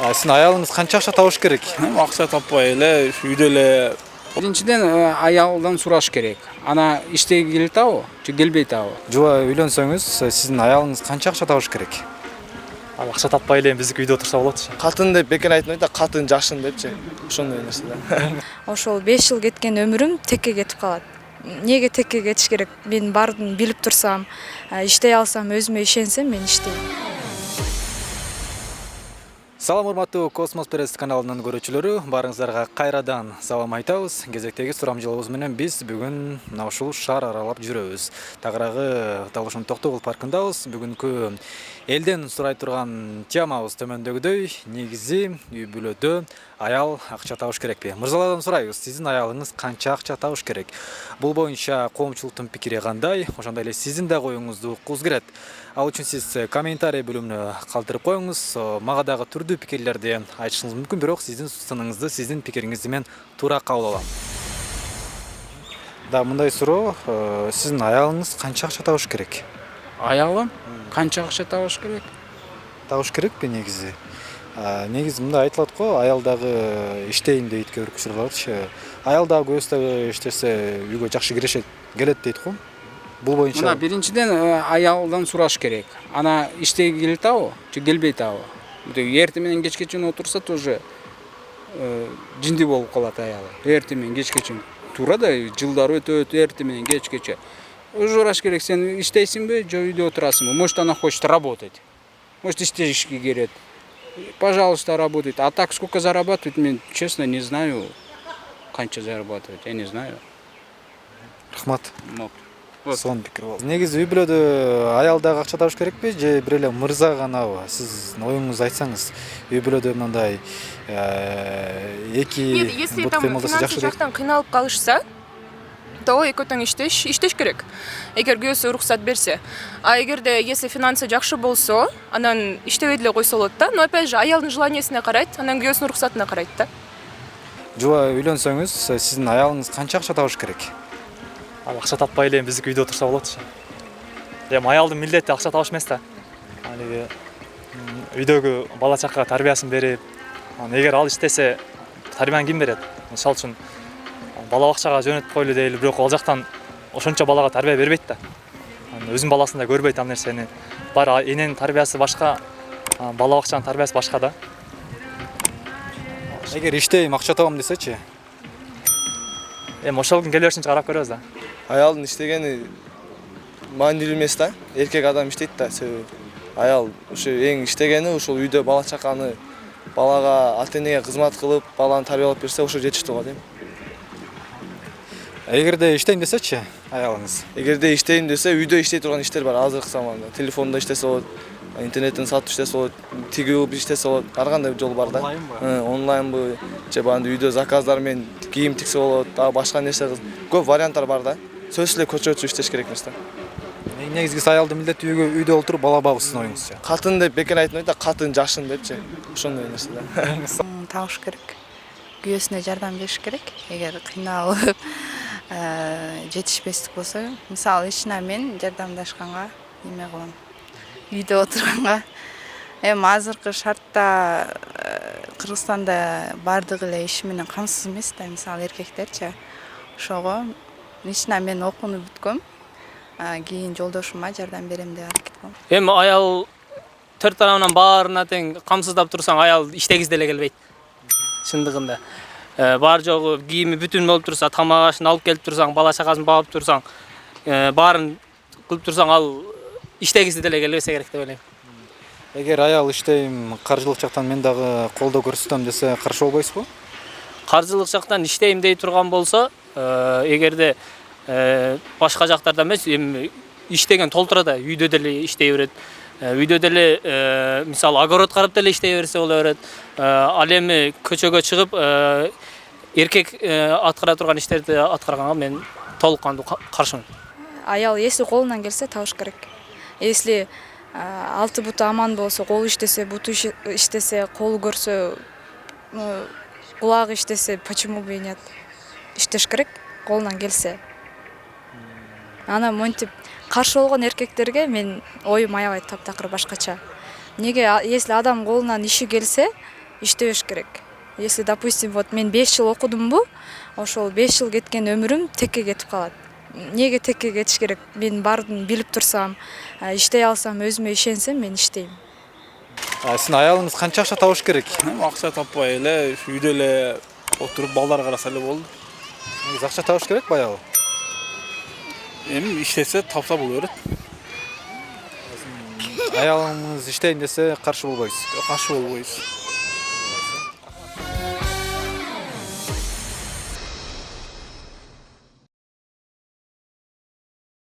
Сиздин аялыңыз канча акча табыш керек? Акча таппай эле үйдө эле. Биринчиден аялдан сураш керек. Ана иштеги келет абы, же келбейт абы. Жуба үйлөнсөңүз, сиздин аялыңыз канча акча табыш керек? Ал акча таппай эле биздики үйдө отурса болотчу. Катын деп бекер айтмайт да, катын жашын депчи. Ошондой нерсе да. Ошол 5 жыл кеткен өмүрүм текке кетип калат. Неге текке кетиш керек? Мен баардыгын билип турсам, иштей алсам, өзүмө ишенсем мен иштейм. Салам урматтуу Космос Пресс каналынын көрүүчүлөрү, баарыңыздарга кайрадан салам айтабыз. Кезектеги сурамжылыбыз менен биз бүгүн мына ушул шаар аралап жүрөбүз. Тагыраагы Талашын Токтогул паркындабыз. Бүгүнкү элден сурай турган темабыз төмөндөгүдөй, негизи үй бүлөдө аял акча табыш керекпи? Мырзалардан сурайбыз, сиздин аялыңыз канча акча табыш керек? Бул боюнча коомчулуктун пикири кандай? Ошондой эле сиздин да коюңузду уккубуз келет. Ал үчүн сиз комментарий бөлүмүнө калтырып коюңуз. Мага дагы түрдүү пикирлерди айтышыңыз мүмкүн, бирок сиздин сунуңузду, сиздин пикириңизди мен туура кабыл алам. Да, мындай суроо, сиздин аялыңыз канча акча табыш керек? Аялым канча акча табыш керек? Табыш керекпи негизи? Негизи мындай айтылат го, аял дагы иштейм дейт кээ бир учурларчы. Аял дагы көбүс дагы иштесе үйгө жакшы кирешет, келет дейт го. Бул боюнча Мына биринчиден аялдан сураш керек. Ана иштеги келет абы, же келбейт абы. Эртең менен кечке чейин отурса тоже жинди болуп калат аялы. Эртең менен кечке чейин. Туура да, жылдар өтөт, эртең менен кечкече. Сураш керек, сен иштейсиңби, же үйдө отурасыңбы? Может, она хочет работать. Может, иштешке келет. Пожалуйста, работает. А так сколько зарабатывает, мен честно не знаю, канча зарабатывает, я не знаю. рахмат. Вот. Сонун пикир болду. Негизи үй бүлөдө аял дагы акча табыш керекпи, же бир эле мырза ганабы? Сиз оюңузду айтсаңыз, үй бүлөдө мындай эки Нет, если там финансовый жактан кыйналып калышса, то экөө тең иштеш керек. Эгер күйөөсү уруксат берсе. А эгерде если финансы жакшы болсо, анан иштебей деле койсо болот да. Но опять же, аялдын желаниясына карайт, анан күйөөсүнүн уруксатына карайт да. Жуба үйлөнсөңүз, сиздин аялыңыз канча акча табыш керек? Ал акча таппай эле биздики үйдө отурса болотчу. Эми аялдын милдети акча табыш эмес да. Анан үйдөгү бала чакага тарбиясын берип, эгер ал иштесе, тарбияны ким берет? Мисалы үчүн бала бакчага жөнөтүп койлу дейли, бирок ал жактан ошончо балага тарбия бербейт да. Өзүнүн баласын да көрбөйт ал нерсени. Бар эненин тарбиясы башка, бала бакчанын тарбиясы башка да. Эгер иштейм, акча табам десечи? Эми ошол күн келе беришинчи карап көрөбүз да. Аялдын иштегени маанилүү эмес да. Эркек адам иштейт да, себеби аял ушу эң иштегени ушул үйдө бала чаканы, балага ата-энеге кызмат кылып, баланы тарбиялап берсе, ошо жетиштүү го дейм. Эгерде иштейм десечи, аялыңыз? Эгерде иштейм десе, үйдө иштей турган иштер бар азыркы заманда. Телефондо иштесе болот, интернеттен сатып иштесе болот, тигип иштесе болот. Ар кандай жол бар да. Онлайнбы, же баандай үйдө заказдар менен кийим тиксе болот, дагы башка нерсе көп варианттар бар да. Сөзсүз эле көчөчү иштеш керек эмес да. Негизгиси аялдын милдети үйдө отуруп бала багуу сиздин оюңузча. Катын деп бекер айтмайт да, катын жашын депчи. Ошондой нерсе да. Табыш керек. Күйөөсүнө жардам бериш керек. Эгер кыйналып жетишпестик болсо, мисалы ишине мен жардамдашканга неме кылам. Үйдө отурганга. Эми азыркы шартта Кыргызстанда бардыгы эле иш менен камсыз эмес да, мисалы эркектерчи. Ошого ишине мен окууну бүткөм. Кийин жолдошума жардам берем деп аракет кылам. Эми аял төрт тарабынан баарына тең камсыздап турсаң, аял иштегиз деле келбейт. Чындыгында. Бар жогу кийими бүтүн болуп турса, тамак ашын алып келип турсаң, бала чакасын багып турсаң, баарын кылып турсаң, ал иштегиз деле келбесе керек деп ойлойм. Эгер аял иштейм, каржылык жактан мен дагы колдоо көрсөтөм десе, каршы болбойсузбу? Каржылык жактан иштейм дей турган болсо, эгерде башка жактарда эмес, эми иштеген толтура да, үйдө деле иштей берет. Үйдө деле мисалы огород карап деле иштей берсе боло берет. Ал эми көчөгө чыгып эркек аткара турган иштерди аткарганга мен толук кандуу каршымын. Аял если колунан келсе табыш керек. Если алты буту аман болсо, колу иштесе, буту иштесе, колу көрсө, кулагы иштесе, почему бы и нет? Иштеш керек, колунан келсе. Ана монтип каршы болгон эркектерге мен оюм аябай таптакыр башкача. Неге, если адам колунан иши келсе, иштебеш керек. Если, допустим, вот мен 5 жыл окудумбу, ошол 5 жыл кеткен өмүрүм текке кетип калат. Неге текке кетиш керек? Мен баарын билип турсам, иштей алсам, өзүмө ишенсем, мен иштейм. Сиздин аялыңыз канча акча табыш керек? Акча таппай эле үйдө эле отуруп балдар караса эле болду. Негизи акча табыш керек баягы. Эми иштесе тапса боло берет. Аялыңыз иштейин десе каршы болбойсуз. Каршы болбойбуз.